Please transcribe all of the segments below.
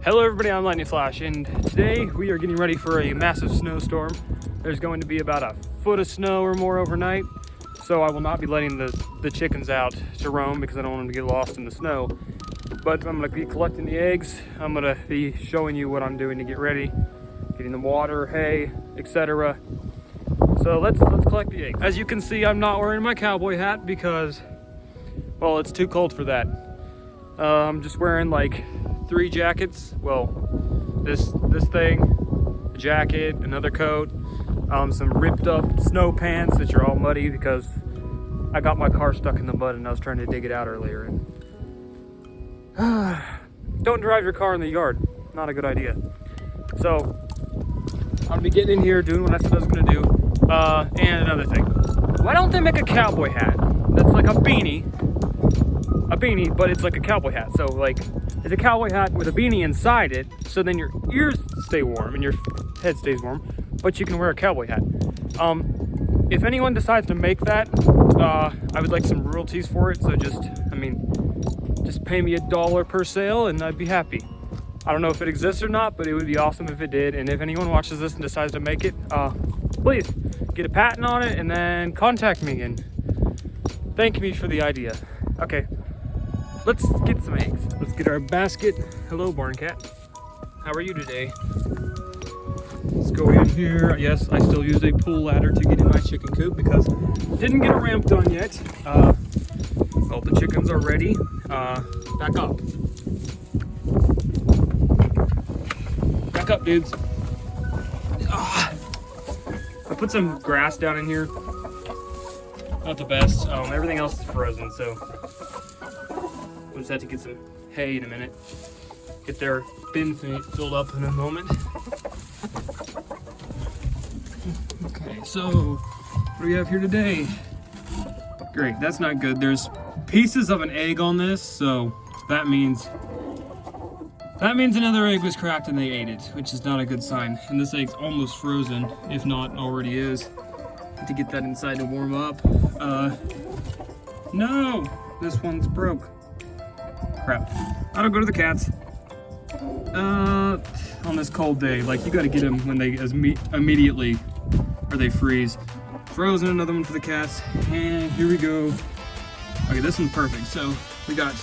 Hello everybody, I'm Lightning Flash, and today we are getting ready for a massive snowstorm. There's going to be about a foot of snow or more overnight, so I will not be letting the chickens out to roam because I don't want them to get lost in the snow. But I'm going to be collecting the eggs. I'm going to be showing you what I'm doing to get ready, getting them water, hay, etc. So let's collect the eggs. As you can see, I'm not wearing my cowboy hat because, well, it's too cold for that. I'm just wearing like 3 jackets. Well, this thing, a jacket, another coat, some ripped up snow pants that are all muddy because I got my car stuck in the mud and I was trying to dig it out earlier. And don't drive your car in the yard. Not a good idea. So I'll be getting in here, doing what I said I was gonna do. And another thing, why don't they make a cowboy hat that's like a beanie, but it's like a cowboy hat. So like, it's a cowboy hat with a beanie inside it, so then your ears stay warm and your head stays warm, but you can wear a cowboy hat. If anyone decides to make that, I would like some royalties for it. So just pay me $1 per sale and I'd be happy. I don't know if it exists or not, but it would be awesome if it did. And if anyone watches this and decides to make it, please get a patent on it and then contact me and thank me for the idea. Okay. Let's get some eggs. Let's get our basket. Hello, barn cat. How are you today? Let's go in here. Yes, I still use a pull ladder to get in my chicken coop because didn't get a ramp done yet. Well, the chickens are ready. Back up. Back up, dudes. I put some grass down in here. Not the best. Everything else is frozen, so we'll just have to get some hay in a minute. Get their bin filled up in a moment. Okay, so what do we have here today? Great, that's not good. There's pieces of an egg on this, so that means another egg was cracked and they ate it, which is not a good sign. And this egg's almost frozen, if not already is. To get that inside to warm up. No, this one's broke. Crap. I don't go to the cats. On this cold day, like you gotta get them when they immediately, or they freeze. Frozen, another one for the cats, and here we go. Okay, this one's perfect. So we got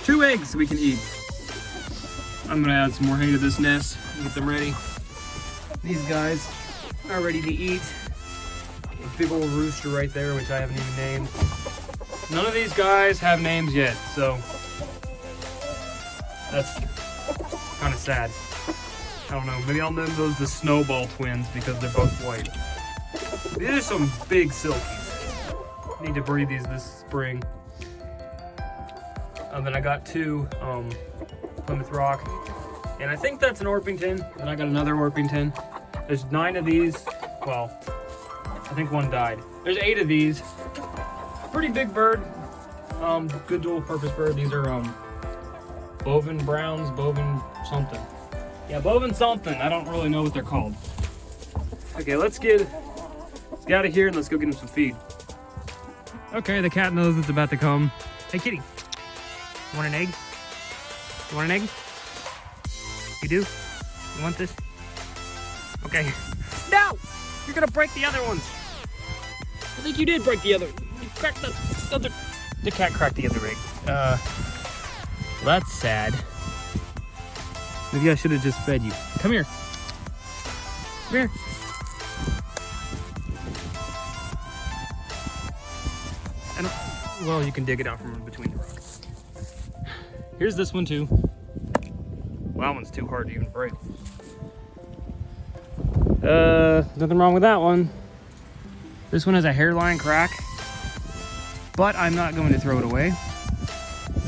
2 eggs we can eat. I'm gonna add some more hay to this nest and get them ready. These guys are ready to eat. A big old rooster right there, which I haven't even named. None of these guys have names yet, so that's kind of sad. I don't know, maybe I'll name those the Snowball Twins because they're both white. These are some big silkies. Need to breed these this spring. And then I got 2 Plymouth Rock, and I think that's an Orpington, and I got another Orpington. There's 9 of these. Well, I think 1 died. There's 8 of these. Pretty big bird. Good dual purpose bird. These are Bovin Browns, Bovin something. Yeah, Bovin something. I don't really know what they're called. Okay, let's get out of here and let's go get him some feed. Okay, the cat knows it's about to come. Hey kitty, you want an egg? You want an egg? You do? You want this? Okay. No! You're gonna break the other ones. I think you did break the other. You cracked the other. The cat cracked the other egg. Well, that's sad. Maybe I should have just fed you. Come here. Come here. Well, you can dig it out from between the rocks. Here's this one too. Well, that one's too hard to even break. Nothing wrong with that one. This one has a hairline crack, but I'm not going to throw it away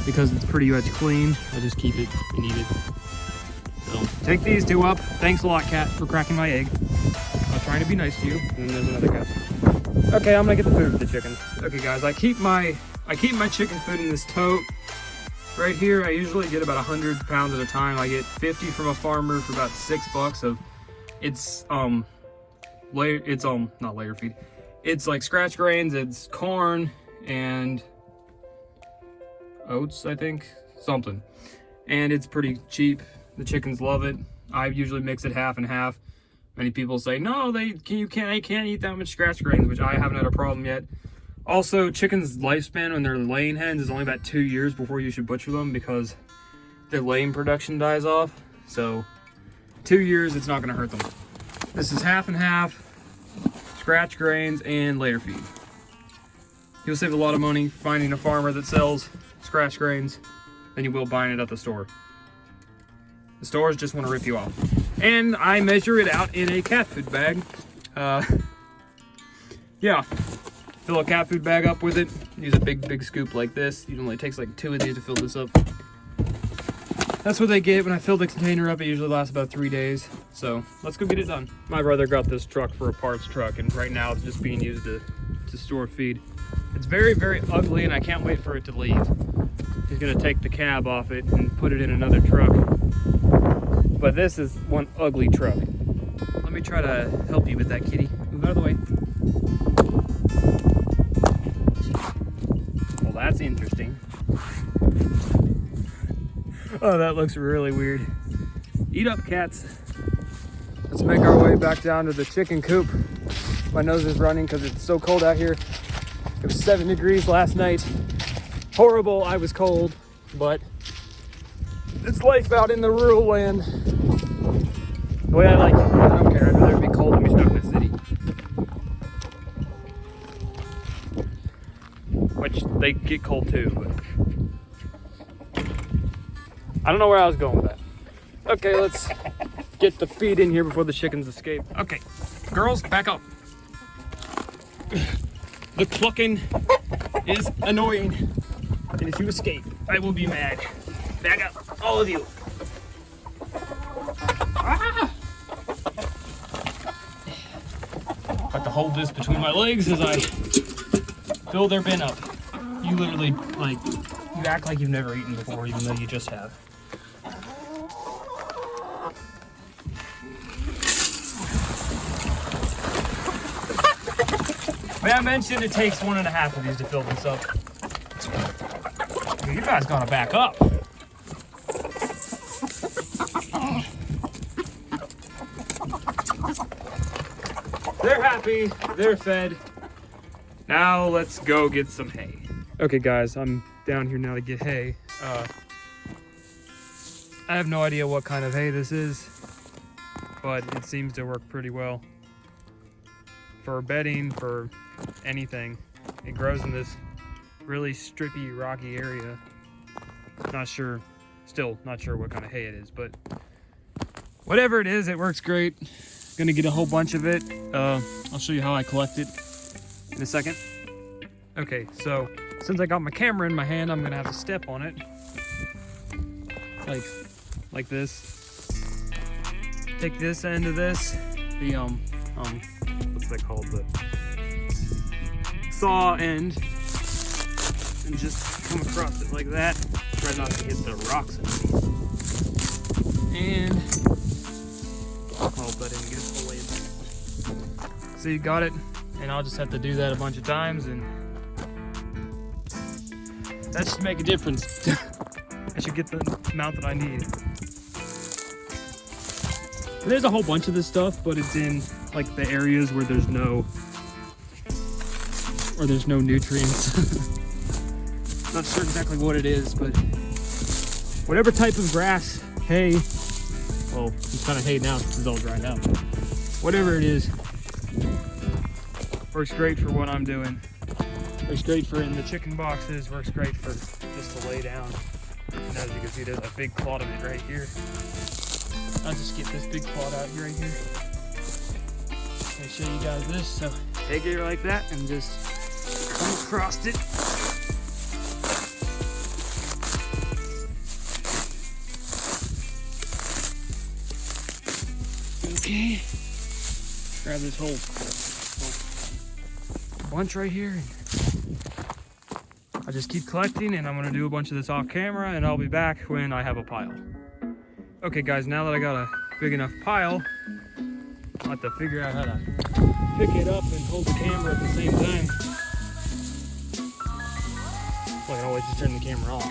because it's pretty much clean. I'll just keep it and eat it. So take these 2 up. Thanks a lot, cat, for cracking my egg. I was trying to be nice to you. And then there's another cat. Okay, I'm gonna get the food for the chickens. Okay, guys, I keep my chicken food in this tote right here. I usually get about 100 pounds at a time. I get 50 from a farmer for about $6. So it's not layer feed. It's like scratch grains. It's corn and oats, I think, something. And it's pretty cheap. The chickens love it. I usually mix it half and half. Many people say, no, they can't eat that much scratch grains, which I haven't had a problem yet. Also, chickens' lifespan when they're laying hens is only about 2 years before you should butcher them because their laying production dies off. So 2 years, it's not gonna hurt them. This is half and half, scratch grains and layer feed. You'll save a lot of money finding a farmer that sells scratch grains than you will buying it at the store. The stores just want to rip you off. And I measure it out in a cat food bag. Yeah, fill a cat food bag up with it. Use a big scoop like this. It only takes like 2 of these to fill this up. That's what they get when I fill the container up. It usually lasts about 3 days. So let's go get it done. My brother got this truck for a parts truck, and right now it's just being used to store feed. It's very ugly, and I can't wait for it to leave. He's gonna take the cab off it and put it in another truck. But this is one ugly truck. Let me try to help you with that, kitty. Move out of the way. Well, that's interesting. Oh, that looks really weird. Eat up, cats. Let's make our way back down to the chicken coop. My nose is running because it's so cold out here. It was 7 degrees last night. Horrible, I was cold, but it's life out in the rural land. The way I like it. I don't care, I'd rather be cold than be stuck in a city. Which, they get cold too, but I don't know where I was going with that. Okay, let's get the feed in here before the chickens escape. Okay, girls, back up. The clucking is annoying. And if you escape, I will be mad. Back up, all of you. Ah! Have to hold this between my legs as I fill their bin up. You literally, you act like you've never eaten before, even though you just have. May I mention it takes 1.5 of these to fill this up. You guys gotta back up. They're happy, they're fed. Now let's go get some hay. Okay guys, I'm down here now to get hay. I have no idea what kind of hay this is, but it seems to work pretty well. For bedding, for anything. It grows in this really strippy, rocky area. Still not sure what kind of hay it is, but whatever it is, it works great. Gonna get a whole bunch of it. I'll show you how I collect it in a second. Okay, so since I got my camera in my hand, I'm gonna have to step on it. Like this. Take this end of this, the what's that called? The saw end, and just come across it like that. Try not to hit the rocks underneath. And hope I didn't get it fully in. So you got it, and I'll just have to do that a bunch of times, and that should make a difference. I should get the amount that I need. There's a whole bunch of this stuff, but it's in like the areas where there's no nutrients. Not sure exactly what it is, but whatever type of grass, hay, well, it's kind of hay now because it's all dried out. Whatever it is, works great for what I'm doing. Works great for in the chicken boxes, works great for just to lay down. And as you can see, there's a big plot of it right here. I'll just get this big plot out here right here. I'll show you guys this. So take it like that and just come across it. Okay. Grab this whole bunch right here. I just keep collecting, and I'm gonna do a bunch of this off camera, and I'll be back when I have a pile. Okay guys, now that I got a big enough pile, I'll have to figure out how to pick it up and hold the camera at the same time. So I can always just turn the camera off.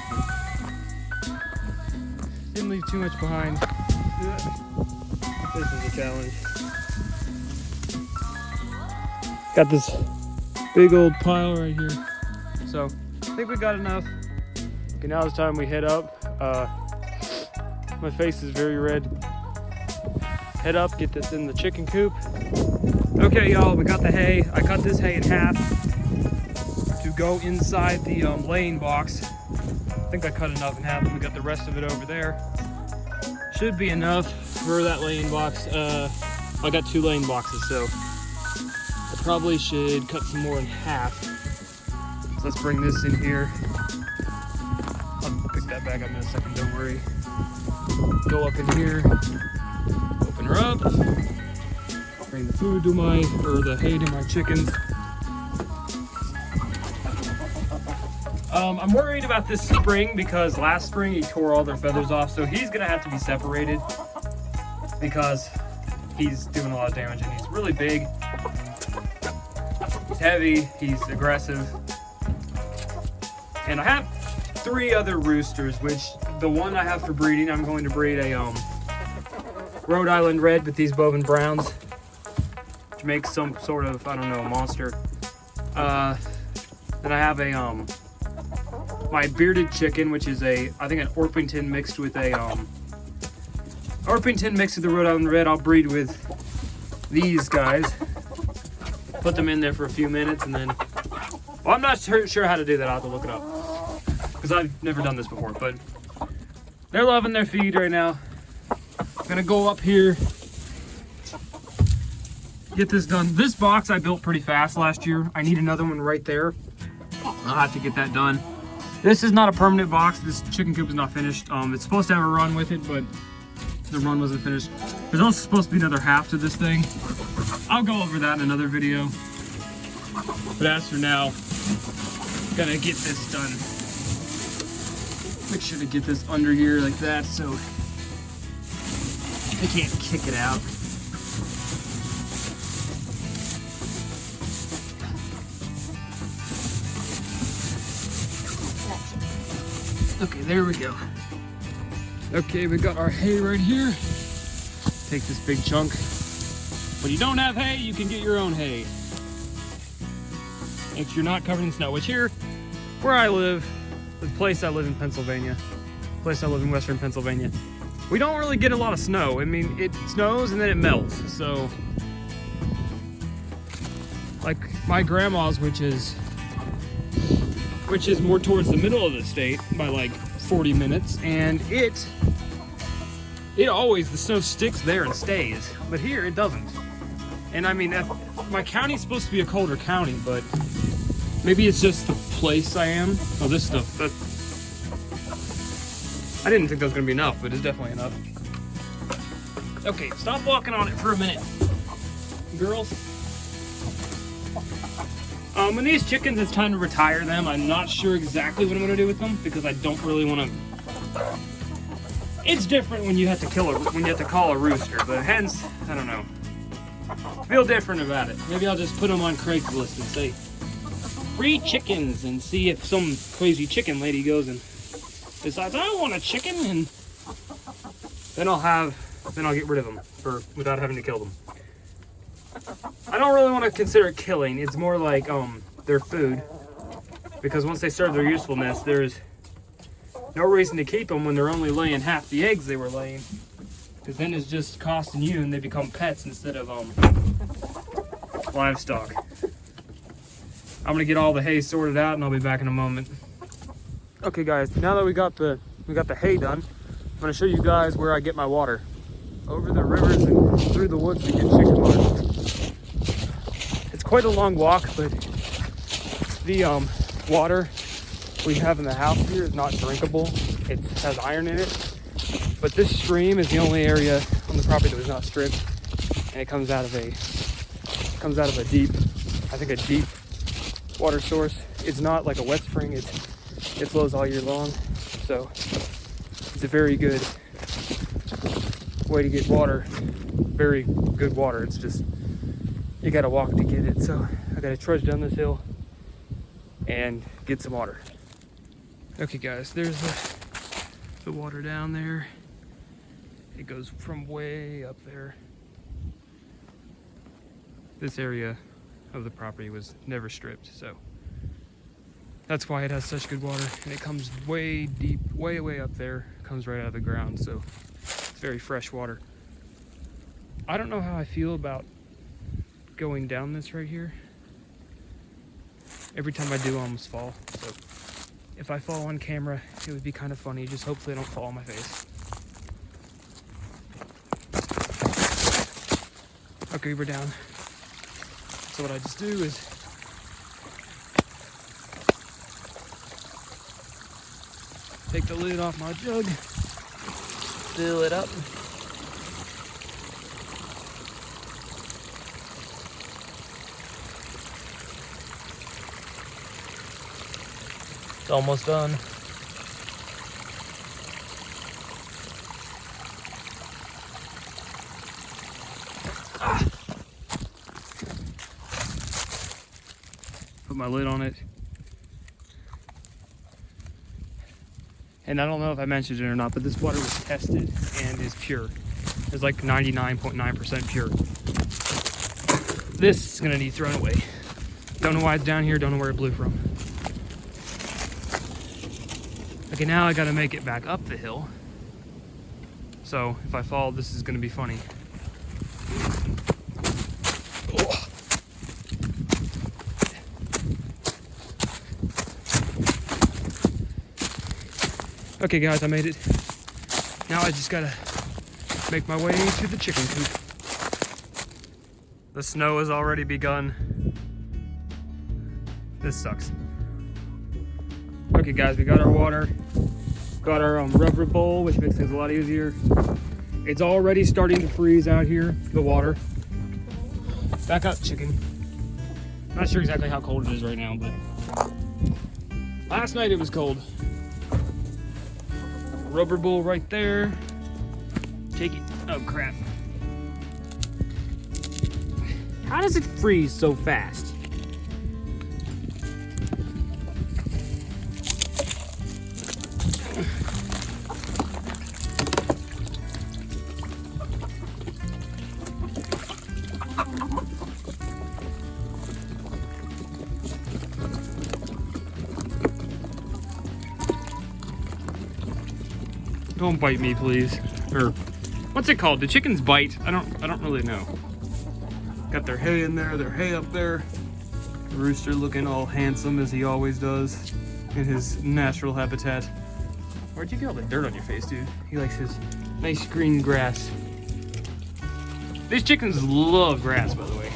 Didn't leave too much behind. This is a challenge. Got this big old pile right here. So I think we got enough. Okay, now it's time we head up. My face is very red. Head up, get this in the chicken coop. Okay, y'all, we got the hay. I cut this hay in half to go inside the laying box. I think I cut enough in half, and we got the rest of it over there. Should be enough for that laying box. I got 2 laying boxes, so I probably should cut some more in half. So let's bring this in here. I'll pick that back up in a second, don't worry. Go up in here, open her up, bring the food to the hay to my chickens. I'm worried about this spring because last spring he tore all their feathers off, so he's gonna have to be separated because he's doing a lot of damage and he's really big. He's heavy, he's aggressive. And I have 3 other roosters, which the one I have for breeding, I'm going to breed a Rhode Island Red with these Bovin Browns, which makes some sort of, I don't know, monster. Then I have a my bearded chicken, which is I think an Orpington mixed with a Orpington mixed with the Rhode Island Red. I'll breed with these guys. Put them in there for a few minutes and then, well, I'm not sure how to do that. I'll have to look it up because I've never done this before, but they're loving their feed right now. I'm gonna go up here, get this done. This box I built pretty fast last year. I need another one right there. I'll have to get that done. This is not a permanent box. This chicken coop is not finished. It's supposed to have a run with it, but the run wasn't finished. There's also supposed to be another half to this thing. I'll go over that in another video. But as for now, gonna get this done. Make sure to get this under here like that so I can't kick it out. Okay, there we go. Okay, we got our hay right here. Take this big chunk. When you don't have hay, you can get your own hay. If you're not covered in snow, which here, where I live, the place I live in Pennsylvania, western Pennsylvania, we don't really get a lot of snow. I mean, it snows and then it melts. So, like my grandma's, which is more towards the middle of the state by like 40 minutes, and it always, the snow sticks there and stays, but here it doesn't. And I mean, my county's supposed to be a colder county, but maybe it's just the place I am. Oh, this stuff, I didn't think that was gonna be enough, but it's definitely enough. Okay, stop walking on it for a minute, girls. When these chickens, it's time to retire them. I'm not sure exactly what I'm gonna do with them because I don't really want to. It's different when you have to call a rooster, but hens, I don't know. Feel different about it. Maybe I'll just put them on Craigslist and say free chickens and see if some crazy chicken lady goes and decides I want a chicken, and then I'll get rid of them without having to kill them. I don't really want to consider it killing. It's more like their food, because once they serve their usefulness, there's no reason to keep them when they're only laying half the eggs they were laying, because then it's just costing you and they become pets instead of livestock. I'm gonna get all the hay sorted out and I'll be back in a moment. Okay guys, now that we got the hay done, I'm gonna show you guys where I get my water. Over the rivers and through the woods to get chicken water. It's quite a long walk, but the water we have in the house here is not drinkable. It has iron in it. But this stream is the only area on the property that was not stripped, and it comes out of a deep water source. It's not like a wet spring. It flows all year long, so it's a very good way to get water. Very good water. It's just you gotta walk to get it. So I gotta trudge down this hill and get some water. Okay guys, there's the water down there. It goes from way up there. This area of the property was never stripped, so that's why it has such good water. And it comes way deep, way up there. It comes right out of the ground, so it's very fresh water. I don't know how I feel about going down this right here. Every time I do, I almost fall. So if I fall on camera, it would be kind of funny. Just hopefully I don't fall on my face. Okay, we're down. So what I just do is take the lid off my jug, fill it up. It's almost done. Put my lid on it. And I don't know if I mentioned it or not, but this water was tested and is pure. It's like 99.9% pure. This is gonna need thrown away. Don't know why it's down here, don't know where it blew from. Okay, now I gotta make it back up the hill. So if I fall, this is gonna be funny. Oh. Okay guys, I made it. Now I just gotta make my way to the chicken coop. The snow has already begun. This sucks. Okay guys, we got our water. Got our rubber bowl, which makes things a lot easier. It's already starting to freeze out here, the water. Back up, chicken. Not sure exactly how cold it is right now, but last night it was cold. Rubber bowl right there. Take it. Oh crap. How does it freeze so fast? Don't bite me, please. Or what's it called? The chickens bite? I don't really know. Got their hay in there, their hay up there. The rooster looking all handsome as he always does in his natural habitat. Where'd you get all the dirt on your face, dude? He likes his nice green grass. These chickens love grass, by the way.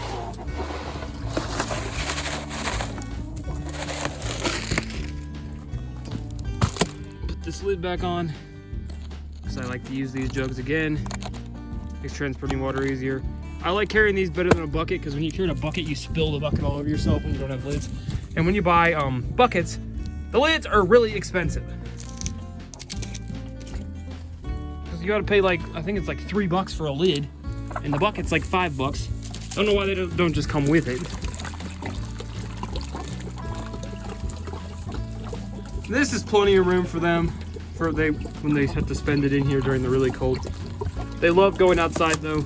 Put this lid back on. I like to use these jugs again. Makes transporting water easier. I like carrying these better than a bucket because when you carry a bucket, you spill the bucket all over yourself when you don't have lids. And when you buy buckets, the lids are really expensive. Because you gotta pay like, I think it's like $3 for a lid, and the bucket's like $5. Don't know why they don't just come with it. This is plenty of room for them. When they have to spend it in here during the really cold. They love going outside though,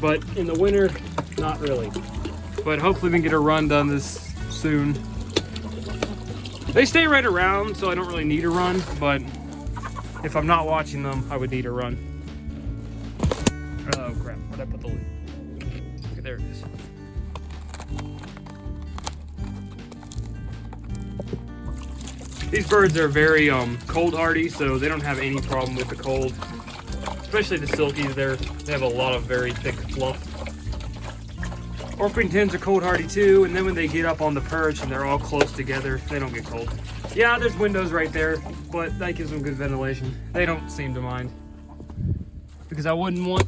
but in the winter, not really. But hopefully we can get a run done this soon. They stay right around, so I don't really need a run, but if I'm not watching them, I would need a run. Oh crap, where'd I put the lid? Okay, there it is. These birds are very cold hardy, so they don't have any problem with the cold. Especially the silkies, they have a lot of very thick fluff. Orpingtons are cold hardy too, and then when they get up on the perch and they're all close together, they don't get cold. Yeah, there's windows right there, but that gives them good ventilation. They don't seem to mind. Because I wouldn't want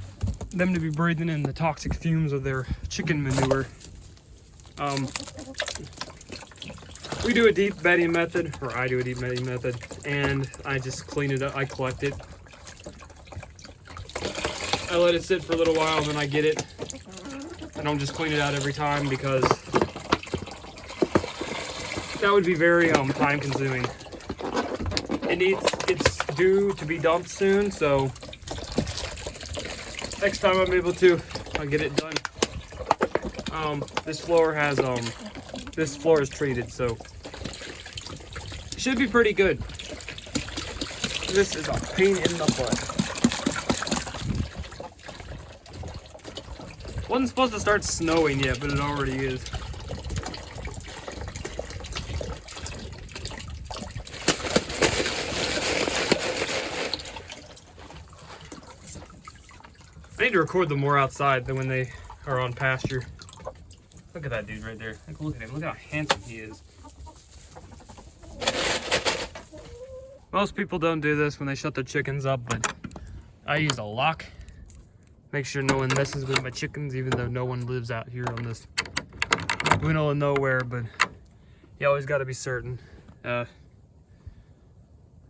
them to be breathing in the toxic fumes of their chicken manure. We do a deep bedding method, or I do a deep bedding method, and I just clean it up, I collect it. I let it sit for a little while, and then I get it. I don't just clean it out every time because that would be very time consuming. It's due to be dumped soon, so next time I'm able to, I'll get it done. This floor is treated, so it should be pretty good. This is a pain in the butt. Wasn't supposed to start snowing yet, but it already is. I need to record them more outside than when they are on pasture. Look at that dude right there. Look at him. Look how handsome he is. Most people don't do this when they shut their chickens up, but I use a lock. Make sure no one messes with my chickens, even though no one lives out here on this middle of nowhere, but you always got to be certain.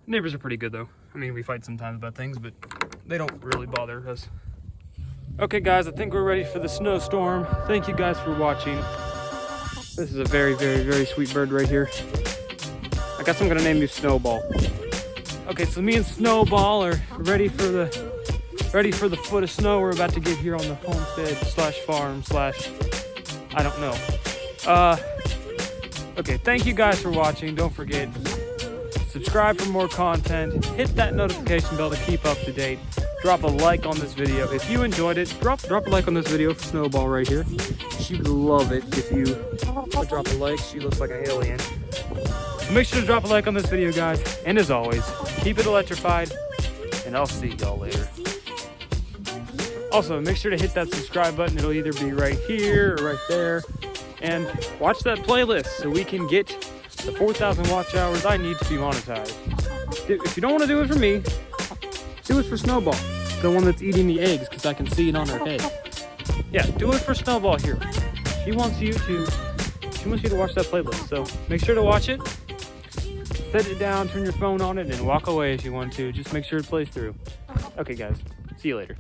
Neighbors are pretty good though. I mean, we fight sometimes about things, but they don't really bother us. Okay guys, I think we're ready for the snowstorm. Thank you guys for watching. This is a very, very, very sweet bird right here. I guess I'm gonna name you Snowball. Okay, so me and Snowball are ready for the foot of snow we're about to get here on the homestead slash farm slash I don't know. Okay, thank you guys for watching. Don't forget, subscribe for more content. Hit that notification bell to keep up to date. Drop a like on this video. If you enjoyed it, drop a like on this video for Snowball right here. She would love it if you would drop a like. She looks like an alien. So make sure to drop a like on this video, guys. And as always, keep it electrified. And I'll see y'all later. Also, make sure to hit that subscribe button. It'll either be right here or right there. And watch that playlist so we can get the 4,000 watch hours I need to be monetized. If you don't want to do it for me, do it for Snowball, the one that's eating the eggs, because I can see it on her head. Yeah, do it for Snowball here. She wants you to watch that playlist, so make sure to watch it. Set it down, turn your phone on it, and walk away if you want to. Just make sure it plays through. Okay, guys, see you later.